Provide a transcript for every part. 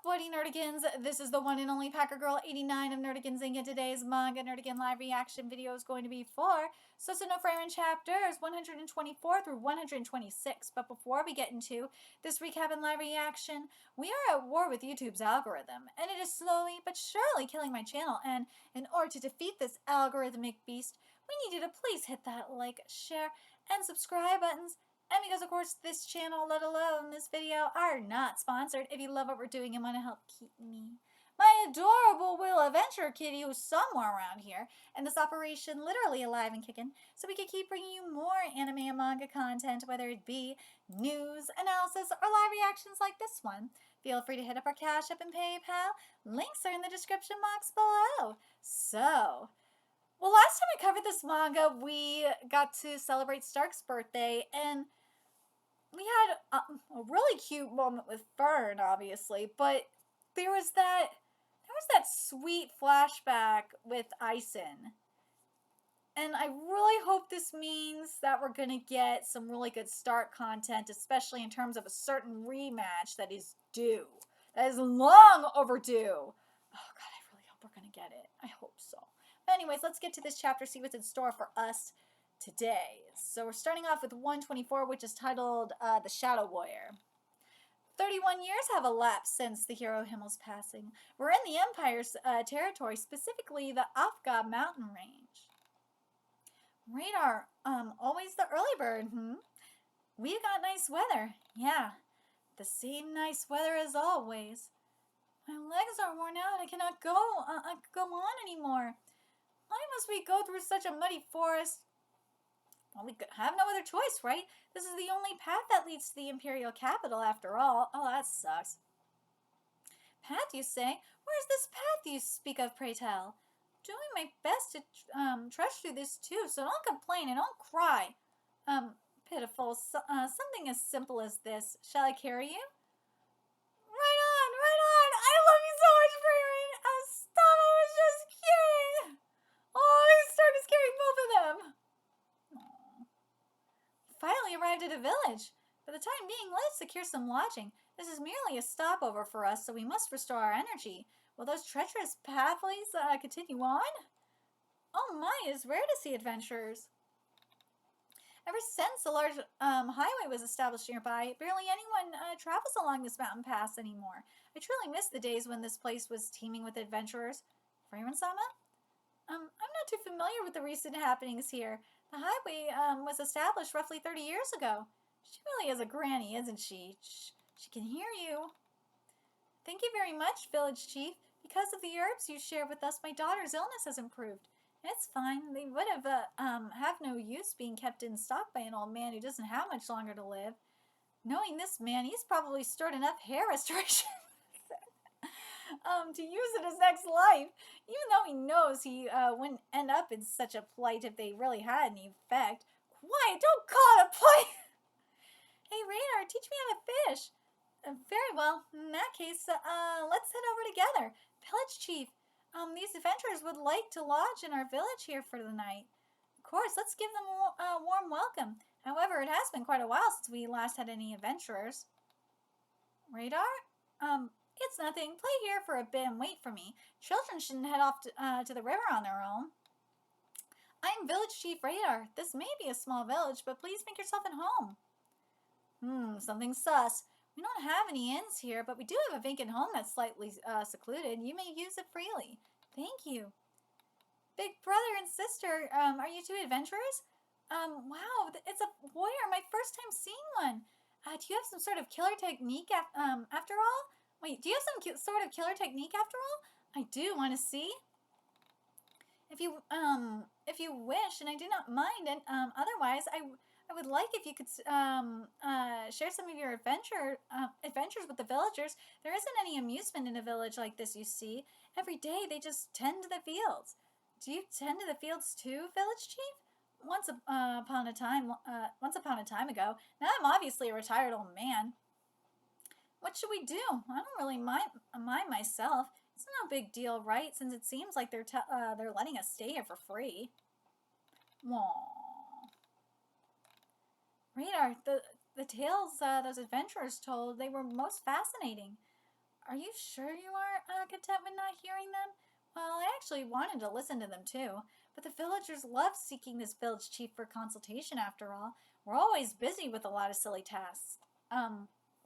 Bloody Nerdigans, this is the one and only Packer Girl 89 of Nerdigans Inc. And today's Manga Nerdigan live reaction video is going to be for Sousou no Frieren chapters 124 through 126. But before we get into this recap and live reaction, we are at war with YouTube's algorithm, and it is slowly but surely killing my channel. And in order to defeat this algorithmic beast, we need you to please hit that like, share, and subscribe buttons. And because, of course, this channel, let alone this video, are not sponsored. If you love what we're doing and want to help keep me, my adorable Will Adventure Kitty, who's somewhere around here, and this operation literally alive and kicking, so we can keep bringing you more anime and manga content, whether it be news, analysis, or live reactions like this one, feel free to hit up our Cash App and PayPal. Links are in the description box below. So, well, last time I covered this manga, we got to celebrate Stark's birthday, and we had a really cute moment with Fern, obviously, but there was that sweet flashback with Ison. And I really hope this means that we're going to get some really good Stark content, especially in terms of a certain rematch that is due. That is long overdue. Oh, God, I really hope we're going to get it. I hope so. But anyways, let's get to this chapter, see what's in store for us today. So we're starting off with 124, which is titled The Shadow Warrior. 31 years have elapsed since the hero Himmel's passing. We're in the Empire's territory, specifically the Afghan mountain range. Radar, always the early bird, We've got nice weather. Yeah, the same nice weather as always. My legs are worn out. I cannot go on anymore. Why must we go through such a muddy forest? Well, we have no other choice, right? This is the only path that leads to the Imperial capital, after all. Oh, that sucks. Path, you say? Where's this path you speak of, pray tell? Doing my best to trudge through this too, so don't complain and don't cry. Pitiful. Something as simple as this. Shall I carry you? Right on, right on. I love you so much, Frieren. Stop, I was just kidding. Oh, he's starting to carry both of them. Finally arrived at a village. For the time being, let us secure some lodging. This is merely a stopover for us, so we must restore our energy. Will those treacherous pathways continue on? Oh my, it is rare to see adventurers. Ever since the large highway was established nearby, barely anyone travels along this mountain pass anymore. I truly miss the days when this place was teeming with adventurers. Frieren-sama? I'm not too familiar with the recent happenings here. The highway was established roughly 30 years ago. She really is a granny, isn't she? She can hear you. Thank you very much, village chief. Because of the herbs you shared with us, my daughter's illness has improved. It's fine. They would have no use being kept in stock by an old man who doesn't have much longer to live. Knowing this man, he's probably stored enough hair restoration to use in his next life, even though he knows he wouldn't end up in such a plight if they really had any effect. Quiet! Don't call it a plight! Hey, Radar, teach me how to fish. Very well. In that case, let's head over together. Village chief, these adventurers would like to lodge in our village here for the night. Of course, let's give them a warm welcome. However, it has been quite a while since we last had any adventurers. Radar? It's nothing. Play here for a bit and wait for me. Children shouldn't head off to the river on their own. I'm Village Chief Radar. This may be a small village, but please make yourself at home. Something sus. We don't have any inns here, but we do have a vacant home that's slightly secluded. You may use it freely. Thank you. Big brother and sister, are you two adventurers? Wow, it's a warrior. My first time seeing one. Do you have some sort of killer technique after all? Wait, do you have some sort of killer technique after all? I do want to see. If you wish, and I do not mind, and otherwise, I would like if you could share some of your adventures with the villagers. There isn't any amusement in a village like this, you see. Every day they just tend to the fields. Do you tend to the fields too, village chief? Once upon a time ago. Now I'm obviously a retired old man. What should we do? I don't really mind myself. It's no big deal, right? Since it seems like they're letting us stay here for free. Aww. Radar, the tales those adventurers told, they were most fascinating. Are you sure you aren't content with not hearing them? Well, I actually wanted to listen to them too, but the villagers love seeking this village chief for consultation after all. We're always busy with a lot of silly tasks.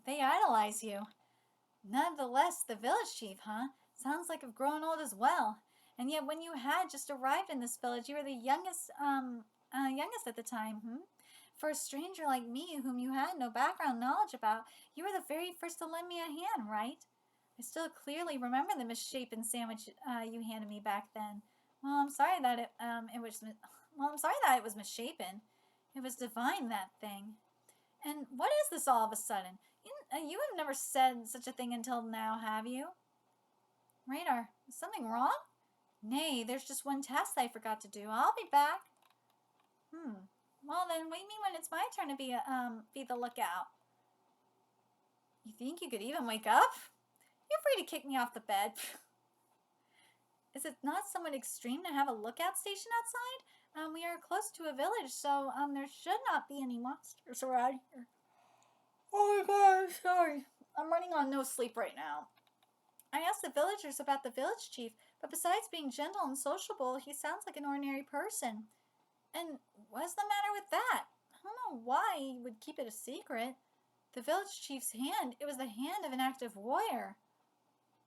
They idolize you. Nonetheless, the village chief, huh? Sounds like I've grown old as well. And yet when you had just arrived in this village, you were the youngest at the time, For a stranger like me, whom you had no background knowledge about, you were the very first to lend me a hand, right? I still clearly remember the misshapen sandwich you handed me back then. Well, I'm sorry that it was misshapen. It was divine, that thing. And what is this all of a sudden? You have never said such a thing until now, have you? Radar, is something wrong? Nay, there's just one task I forgot to do. I'll be back. Well then, wake me when it's my turn to be the lookout. You think you could even wake up? You're free to kick me off the bed. Is it not somewhat extreme to have a lookout station outside? We are close to a village, so there should not be any monsters around here. Oh my god, sorry. I'm running on no sleep right now. I asked the villagers about the village chief, but besides being gentle and sociable, he sounds like an ordinary person. And what's the matter with that? I don't know why he would keep it a secret. The village chief's hand, it was the hand of an active warrior.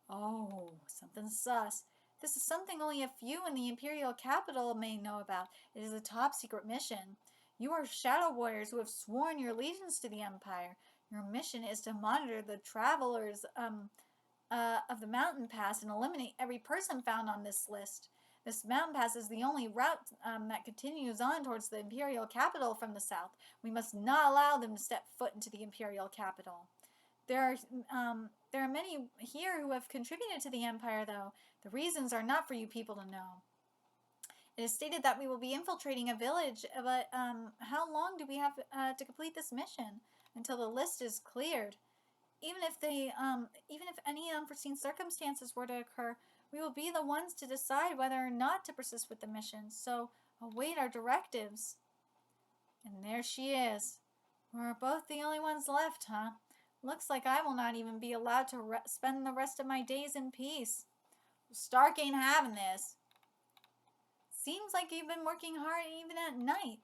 Oh, something sus. This is something only a few in the imperial capital may know about. It is a top secret mission. You are shadow warriors who have sworn your allegiance to the empire. Your mission is to monitor the travelers of the mountain pass and eliminate every person found on this list. This mountain pass is the only route that continues on towards the imperial capital from the south. We must not allow them to step foot into the imperial capital. There are many here who have contributed to the empire, though. The reasons are not for you people to know. It is stated that we will be infiltrating a village, but how long do we have to complete this mission? Until the list is cleared. Even if any unforeseen circumstances were to occur, we will be the ones to decide whether or not to persist with the mission. So await our directives. And there she is. We're both the only ones left, huh? Looks like I will not even be allowed to spend the rest of my days in peace. Stark ain't having this. Seems like you've been working hard even at night.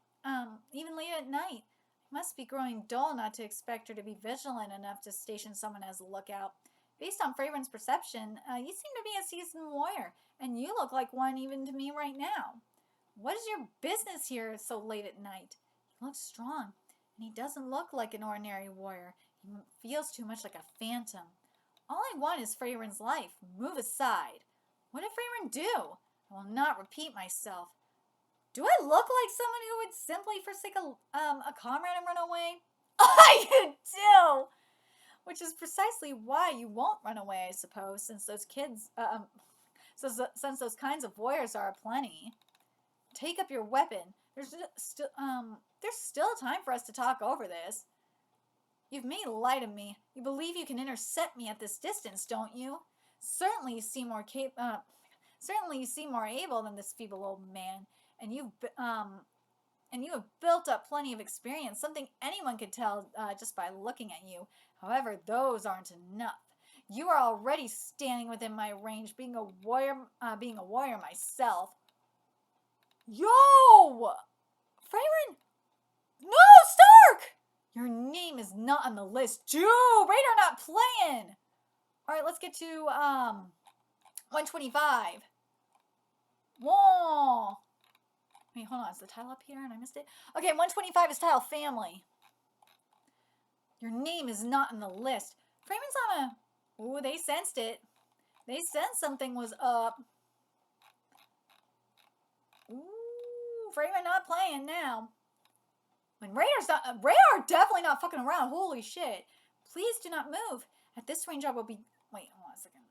Even late at night. It must be growing dull not to expect her to be vigilant enough to station someone as a lookout. Based on Frieren's perception, you seem to be a seasoned warrior, and you look like one even to me right now. What is your business here so late at night? He looks strong, and he doesn't look like an ordinary warrior. He feels too much like a phantom. All I want is Frieren's life. Move aside. What did Frieren do? I will not repeat myself. Do I look like someone who would simply forsake a comrade and run away? You do! Which is precisely why you won't run away, I suppose, since those kinds of warriors are aplenty. Take up your weapon. There's still time for us to talk over this. You've made light of me. You believe you can intercept me at this distance, don't you? Certainly you seem more able than this feeble old man, and you have built up plenty of experience, something anyone could tell just by looking at you. However, those aren't enough. You are already standing within my range, being a warrior myself. Yo! Frieren! No, Stark! Your name is not on the list. Dude, Radar not playing! Alright, let's get to 125. Whoa! Wait, hold on. Is the title up here and I missed it? Okay, 125 is title Family. Your name is not on the list. Frieren's on a... Ooh, they sensed it. They sensed something was up. Ooh, Frieren not playing now. When Radar definitely not fucking around. Holy shit. Please do not move. At this range I will be... Wait, hold on a second.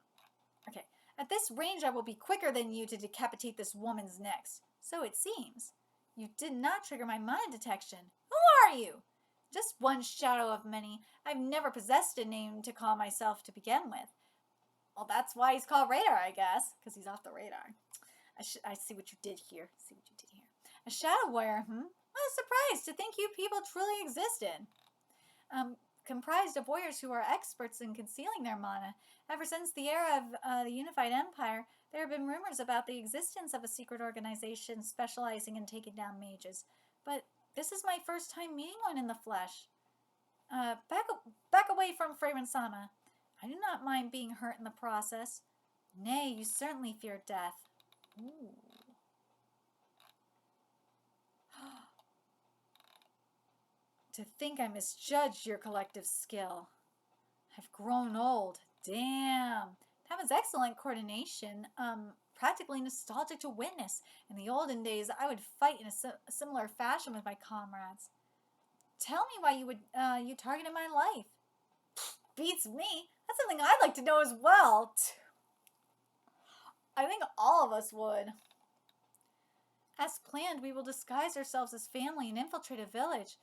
Okay. At this range I will be quicker than you to decapitate this woman's neck. So it seems. You did not trigger my mind detection. Who are you? Just one shadow of many. I've never possessed a name to call myself to begin with. Well, that's why he's called Radar, I guess. Because he's off the radar. I see what you did here. A shadow warrior, I was surprised to think you people truly existed. comprised of warriors who are experts in concealing their mana. Ever since the era of the Unified Empire, there have been rumors about the existence of a secret organization specializing in taking down mages. But this is my first time meeting one in the flesh. Back away from Frieren-sama. I do not mind being hurt in the process. Nay, you certainly fear death. Ooh. To think I misjudged your collective skill. I've grown old. Damn. That was excellent coordination. Practically nostalgic to witness. In the olden days, I would fight in a similar fashion with my comrades. Tell me why you targeted my life. Beats me. That's something I'd like to know as well. I think all of us would. As planned, we will disguise ourselves as family and infiltrate a village.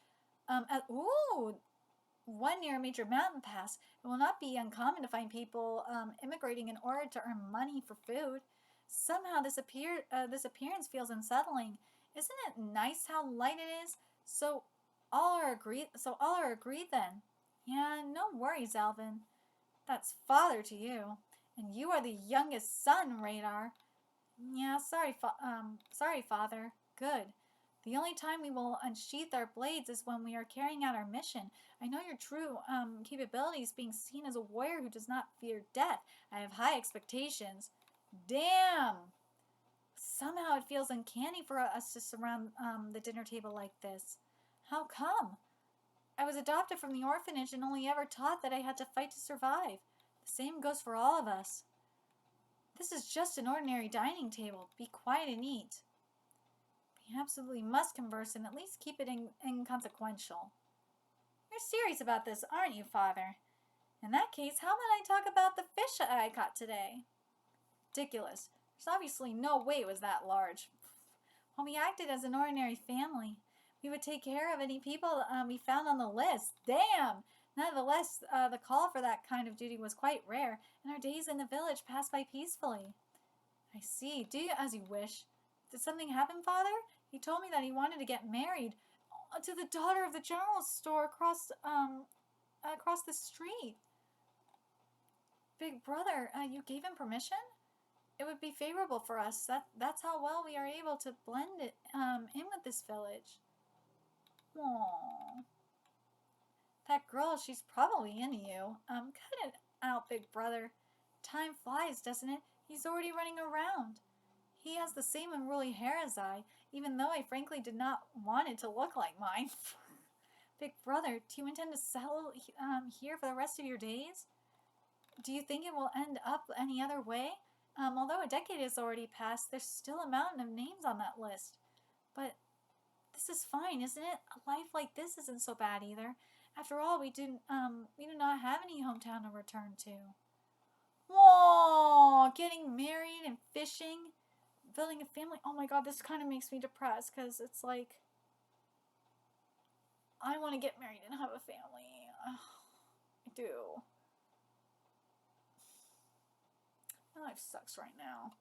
One near a major mountain pass. It will not be uncommon to find people immigrating in order to earn money for food. Somehow this appearance feels unsettling. Isn't it nice how light it is? So all are agreed then. Yeah, no worries, Alvin. That's father to you. And you are the youngest son, Radar. Yeah, sorry, father. Good. The only time we will unsheath our blades is when we are carrying out our mission. I know your true capabilities, being seen as a warrior who does not fear death. I have high expectations. Damn! Somehow it feels uncanny for us to surround the dinner table like this. How come? I was adopted from the orphanage and only ever taught that I had to fight to survive. The same goes for all of us. This is just an ordinary dining table. Be quiet and eat. We absolutely must converse and at least keep it inconsequential. You're serious about this, aren't you, Father? In that case, how about I talk about the fish I caught today? Ridiculous. There's obviously no way it was that large. While we acted as an ordinary family, we would take care of any people we found on the list. Damn! Nonetheless, the call for that kind of duty was quite rare, and our days in the village passed by peacefully. I see. Do as you wish. Did something happen, Father? He told me that he wanted to get married to the daughter of the general store across the street. Big brother, you gave him permission? It would be favorable for us. That's how well we are able to blend it in with this village. Aww. That girl, she's probably into you. Cut it out, big brother. Time flies, doesn't it? He's already running around. He has the same unruly hair as I, even though I frankly did not want it to look like mine. Big brother, do you intend to settle here for the rest of your days? Do you think it will end up any other way? Although a decade has already passed, there's still a mountain of names on that list. But this is fine, isn't it? A life like this isn't so bad either. After all, we do not have any hometown to return to. Whoa! Getting married and fishing, building a family. Oh my god, this kind of makes me depressed because it's like I want to get married and have a family. I do. My life sucks right now.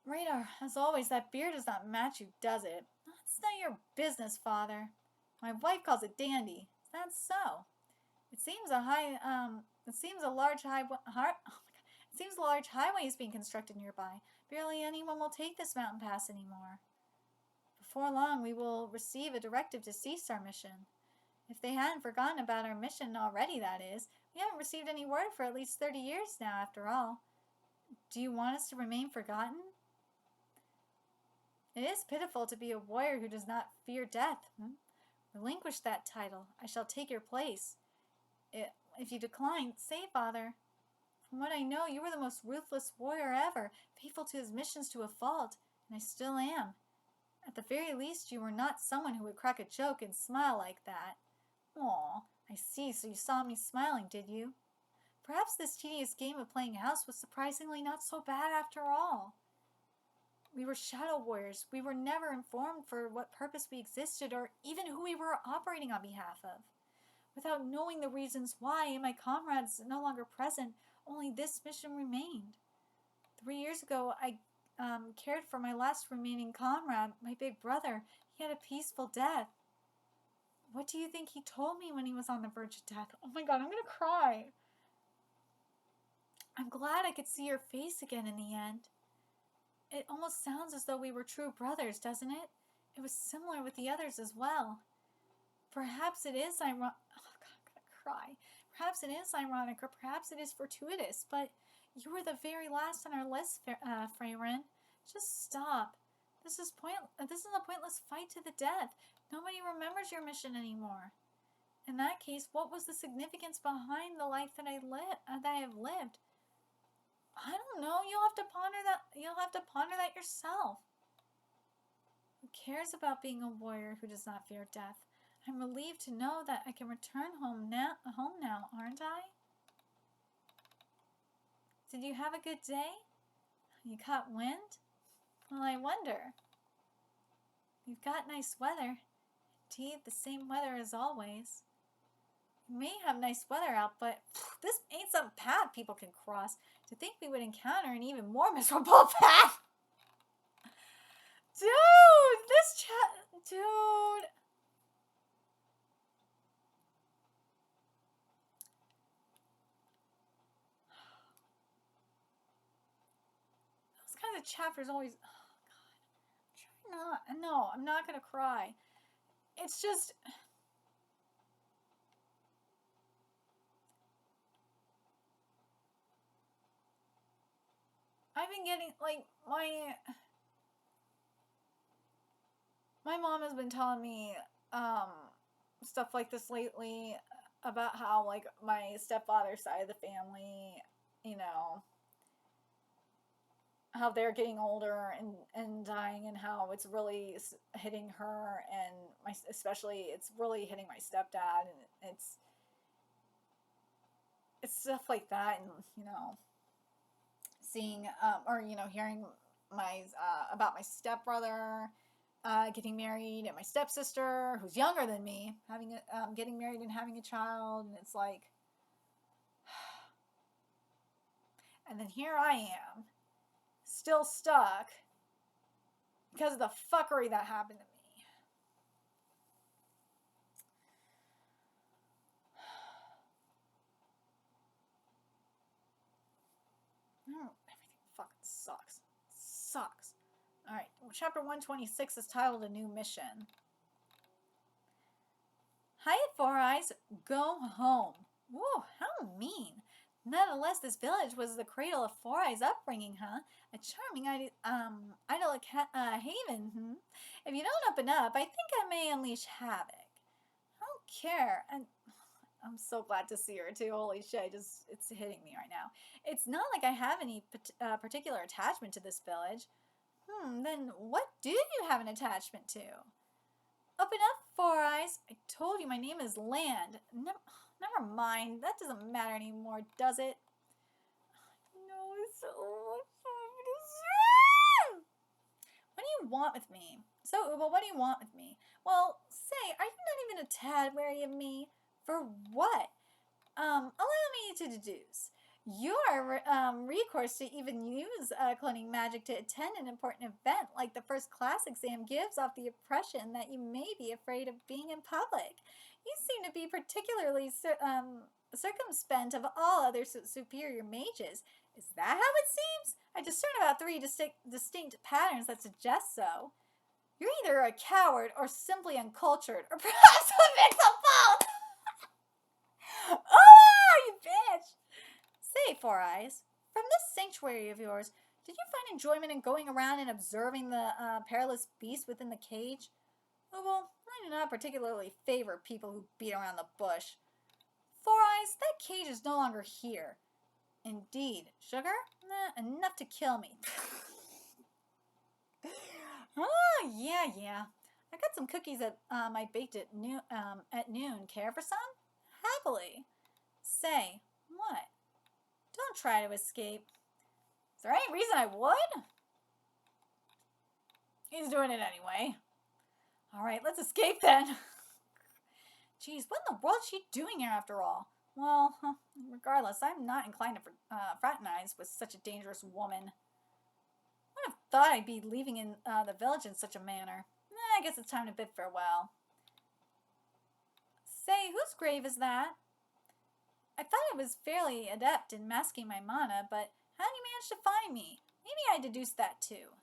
Radar, as always, that beard does not match you, does it? That's not your business, Father. My wife calls it dandy. That's so. It seems a large highway is being constructed nearby. Barely anyone will take this mountain pass anymore. Before long, we will receive a directive to cease our mission. If they hadn't forgotten about our mission already, that is. We haven't received any word for at least 30 years now, after all. Do you want us to remain forgotten? It is pitiful to be a warrior who does not fear death. Relinquish that title. I shall take your place. If you decline, say, Father. From what I know, you were the most ruthless warrior ever, faithful to his missions to a fault, and I still am. At the very least, you were not someone who would crack a joke and smile like that. Aw, I see, so you saw me smiling, did you? Perhaps this tedious game of playing house was surprisingly not so bad after all. We were shadow warriors. We were never informed for what purpose we existed or even who we were operating on behalf of. Without knowing the reasons why and my comrades no longer present, only this mission remained. 3 years ago, I cared for my last remaining comrade, my big brother. He had a peaceful death. What do you think he told me when he was on the verge of death? Oh my god, I'm gonna cry. I'm glad I could see your face again in the end. It almost sounds as though we were true brothers, doesn't it? It was similar with the others as well. Perhaps it is ironic. Oh god, I'm gonna cry. Perhaps it is ironic, or perhaps it is fortuitous, but you were the very last on our list, Frieren. Just stop. This is a pointless fight to the death. Nobody remembers your mission anymore. In that case, what was the significance behind the life that I have lived? I don't know. You'll have to ponder that. You'll have to ponder that yourself. Who cares about being a warrior who does not fear death? I'm relieved to know that I can return home now, aren't I? Did you have a good day? You caught wind? Well, I wonder. You've got nice weather. Indeed, the same weather as always. We may have nice weather out, but this ain't some path people can cross. To think we would encounter an even more miserable path. Dude, dude. Those kinds of chapters always, oh god. No, I'm not gonna cry. It's just, I've been getting, like, my mom has been telling me stuff like this lately about how, like, my stepfather's side of the family, you know, how they're getting older and dying, and how it's really hitting her, and especially it's really hitting my stepdad, and it's stuff like that, and seeing or hearing my about my stepbrother getting married, and my stepsister, who's younger than me, getting married and having a child, and it's like, and then here I am, still stuck because of the fuckery that happened to me. Everything fucking sucks. Sucks. Alright, chapter 126 is titled A New Mission. Hi, Four Eyes. Go home. Whoa, how mean. Nonetheless, this village was the cradle of Four Eyes' upbringing, huh? A charming, idyllic haven, If you don't open up, I think I may unleash havoc. I don't care. And I'm so glad to see her, too. Holy shit, it's hitting me right now. It's not like I have any particular attachment to this village. Then what do you have an attachment to? Open up, Four Eyes. I told you my name is Land. Never mind. That doesn't matter anymore, does it? No, it's so much fun. What do you want with me? So, Uba, what do you want with me? Well, say, are you not even a tad wary of me? For what? Allow me to deduce. Your recourse to even use cloning magic to attend an important event like the first class exam gives off the impression that you may be afraid of being in public. You seem to be particularly circumspect of all other superior mages. Is that how it seems? I discern about 3 distinct patterns that suggest so. You're either a coward or simply uncultured, or perhaps a mix of both. Oh, you bitch! Say, Four Eyes, from this sanctuary of yours, did you find enjoyment in going around and observing the perilous beast within the cage? Oh, well, I do not particularly favor people who beat around the bush. Four Eyes, that cage is no longer here. Indeed. Sugar? Nah, enough to kill me. Oh, yeah. I got some cookies that I baked at noon. Care for some? Happily. Say, what? Don't try to escape. Is there any reason I would? He's doing it anyway. Alright, let's escape then. Jeez, what in the world is she doing here after all? Well, regardless, I'm not inclined to fraternize with such a dangerous woman. I would have thought I'd be leaving in the village in such a manner. I guess it's time to bid farewell. Say, whose grave is that? I thought I was fairly adept in masking my mana, but how did you manage to find me? Maybe I deduced that too.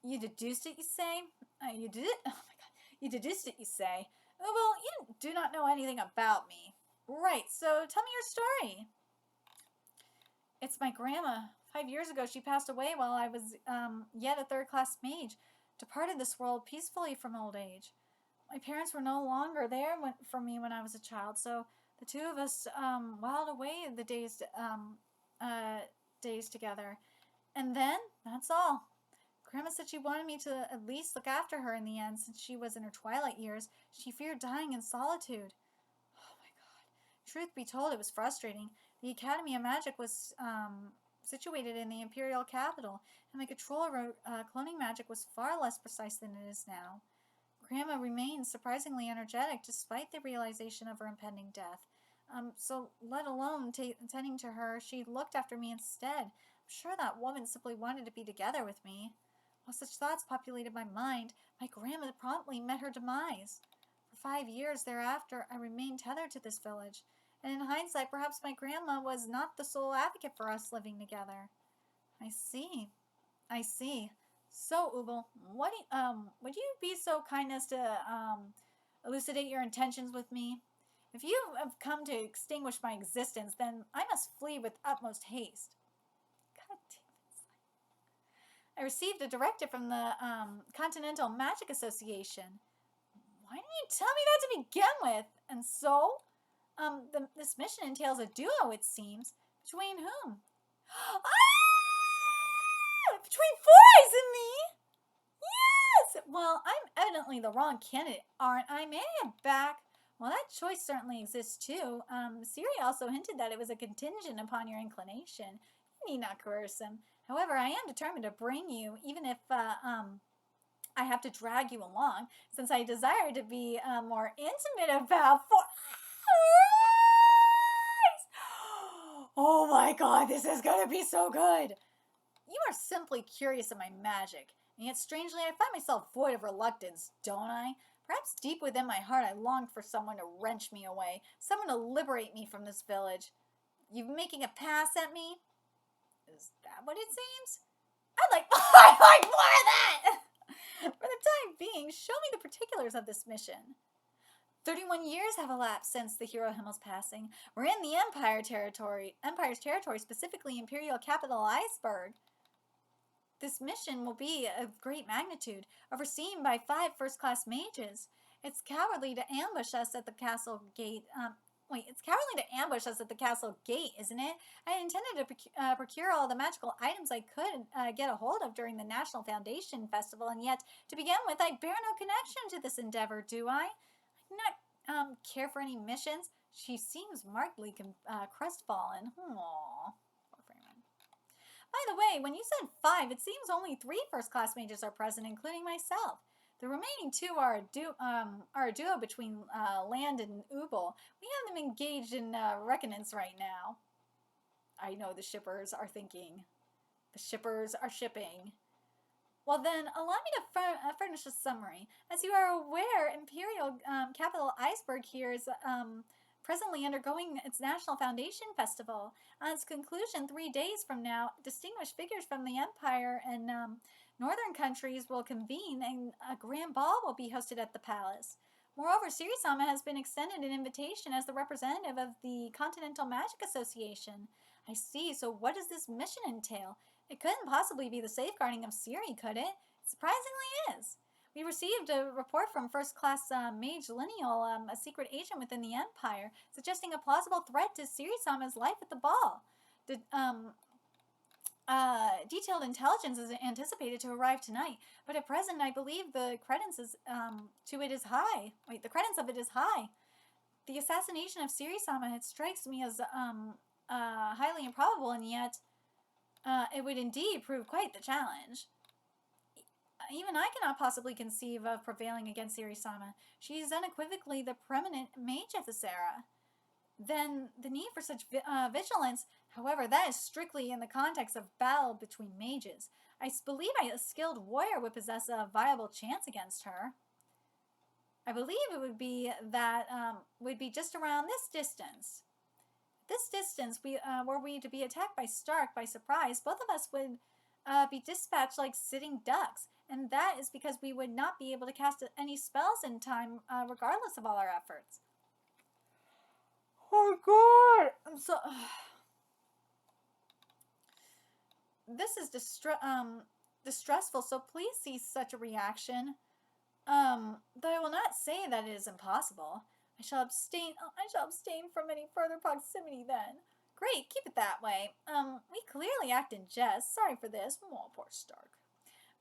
You deduced it, you say? You did it? Oh my god. You deduced it, you say? Oh, well, you do not know anything about me. Right, so tell me your story. It's my grandma. 5 years ago, she passed away while I was yet a third-class mage, departed this world peacefully from old age. My parents were no longer there for me when I was a child, so the two of us whiled away the days together. And then, that's all. Grandma said she wanted me to at least look after her in the end, since she was in her twilight years. She feared dying in solitude. Oh my god. Truth be told, it was frustrating. The Academy of Magic was situated in the Imperial capital, and my control over cloning magic was far less precise than it is now. Grandma remained surprisingly energetic despite the realization of her impending death. So let alone tending to her, she looked after me instead. I'm sure that woman simply wanted to be together with me. While such thoughts populated my mind, my grandma promptly met her demise. For 5 years thereafter, I remained tethered to this village, and in hindsight, perhaps my grandma was not the sole advocate for us living together. I see. So, Ubel, would you be so kind as to elucidate your intentions with me? If you have come to extinguish my existence, then I must flee with utmost haste. God damn it. I received a directive from the Continental Magic Association. Why didn't you tell me that to begin with? And so, this mission entails a duo, it seems. Between whom? Between Four Eyes and me? Yes! Well, I'm evidently the wrong candidate, aren't I? May I have back? Well, that choice certainly exists too. Siri also hinted that it was a contingent upon your inclination. You need not coerce him. However, I am determined to bring you, even if I have to drag you along, since I desire to be more intimate about Four Eyes. Oh my god, this is gonna be so good. You are simply curious of my magic, and yet strangely I find myself void of reluctance, don't I? Perhaps deep within my heart I longed for someone to wrench me away, someone to liberate me from this village. You making a pass at me? Is that what it seems? I'd like more of that! For the time being, show me the particulars of this mission. 31 years have elapsed since the hero Himmel's passing. We're in the Empire's territory, specifically Imperial capital Iceberg. This mission will be of great magnitude, overseen by 5 first-class mages. It's cowardly to ambush us at the castle gate. Isn't it? I intended to procure all the magical items I could get a hold of during the National Foundation Festival, and yet, to begin with, I bear no connection to this endeavor, do I? I do not care for any missions. She seems markedly crestfallen. Aww. By the way, when you said 5, it seems only 3 first-class mages are present, including myself. The remaining 2 are a duo between Land and Ubel. We have them engaged in reckonance right now. I know the shippers are thinking. The shippers are shipping. Well then, allow me to furnish a summary. As you are aware, Imperial capital Iceberg here is presently undergoing its National Foundation Festival. On its conclusion, 3 days from now, distinguished figures from the Empire and northern countries will convene, and a grand ball will be hosted at the palace. Moreover, Sirisama has been extended an invitation as the representative of the Continental Magic Association. I see, so what does this mission entail? It couldn't possibly be the safeguarding of Siri, could it? It surprisingly is. We received a report from first-class Mage Lineal, a secret agent within the Empire, suggesting a plausible threat to Sirisama's life at the ball. Detailed intelligence is anticipated to arrive tonight, but at present I believe the credence of it is high. The assassination of Sirisama, it strikes me as highly improbable, and yet it would indeed prove quite the challenge. Even I cannot possibly conceive of prevailing against Sirisama. She is unequivocally the preeminent mage of this era. Then the need for such vigilance, however, that is strictly in the context of battle between mages. I believe a skilled warrior would possess a viable chance against her. I believe it would be that would be just around this distance. This distance, were we to be attacked by Stark by surprise, both of us would be dispatched like sitting ducks, and that is because we would not be able to cast any spells in time, regardless of all our efforts. Oh God, I'm so. This is distressful. So please cease such a reaction. Though I will not say that it is impossible. I shall abstain from any further proximity then. Great, keep it that way. We clearly act in jest. Sorry for this. Oh, poor Stark.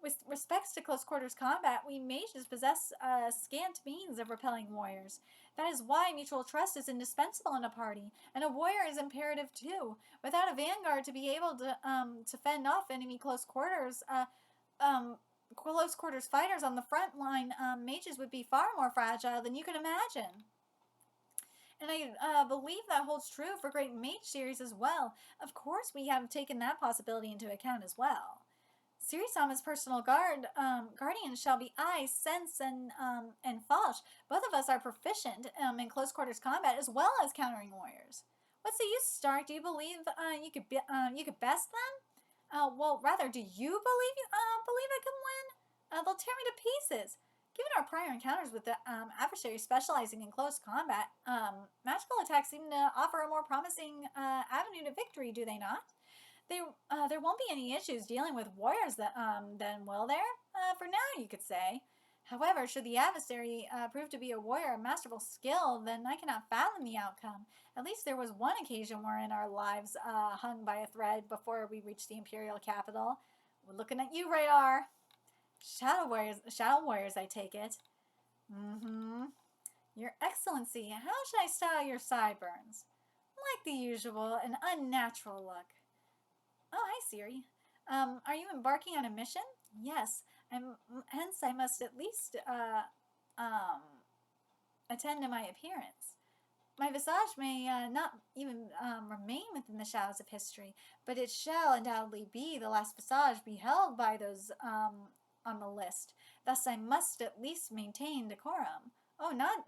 With respects to close quarters combat, we mages possess scant means of repelling warriors. That is why mutual trust is indispensable in a party, and a warrior is imperative too. Without a vanguard to be able to fend off enemy close quarters fighters on the front line, mages would be far more fragile than you can imagine. And I believe that holds true for great mage series as well. Of course, we have taken that possibility into account as well. Sirisama's personal guardian shall be I, Sense, and Falch. Both of us are proficient in close quarters combat as well as countering warriors. What's the use, Stark? Do you believe you could best them? Well, rather, do you believe I can win? They'll tear me to pieces. Given our prior encounters with the adversaries specializing in close combat, magical attacks seem to offer a more promising avenue to victory, do they not? There won't be any issues dealing with warriors then, will there? For now, you could say. However, should the adversary prove to be a warrior of masterful skill, then I cannot fathom the outcome. At least there was one occasion wherein our lives hung by a thread before we reached the Imperial capital. We're looking at you, Radar. Shadow warriors, I take it. Your Excellency, how should I style your sideburns? Like the usual, an unnatural look. Oh, hi, Siri. Are you embarking on a mission? Yes, hence I must at least attend to my appearance. My visage may not even remain within the shadows of history, but it shall undoubtedly be the last visage beheld by those on the list. Thus, I must at least maintain decorum. Not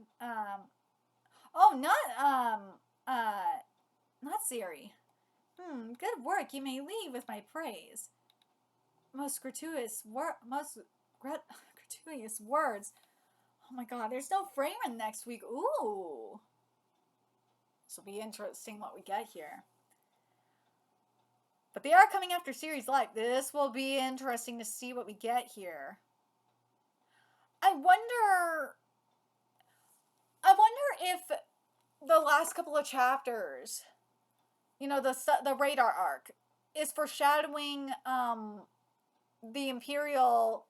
Siri. Good work. You may leave with my praise. Most gratuitous words. Oh my God, there's no Frieren next week. Ooh. This will be interesting what we get here. But they are coming after series like this. Will be interesting to see what we get here. I wonder if the last couple of chapters, you know, the radar arc, is foreshadowing the Imperial,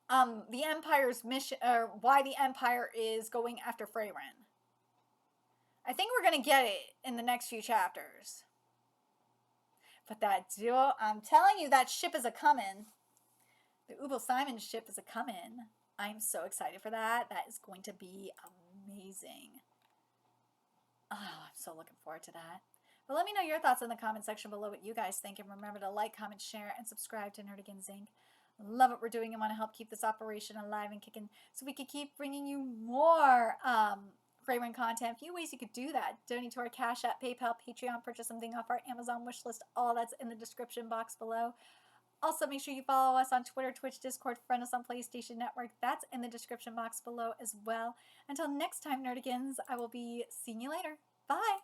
the Empire's mission, or why the Empire is going after Frieren. I think we're gonna get it in the next few chapters. But I'm telling you, that ship is a comin'. The Ubel Simon ship is a comin'. I'm so excited for that. That is going to be amazing. Oh, I'm so looking forward to that. But let me know your thoughts in the comment section below, what you guys think. And remember to like, comment, share, and subscribe to Nerdigans Inc. Love what we're doing and want to help keep this operation alive and kicking so we can keep bringing you more Frieren content. A few ways you could do that: donate to our Cash App, PayPal, Patreon, purchase something off our Amazon wish list. All that's in the description box below. Also, make sure you follow us on Twitter, Twitch, Discord, friend us on PlayStation Network. That's in the description box below as well. Until next time, Nerdigans, I will be seeing you later. Bye!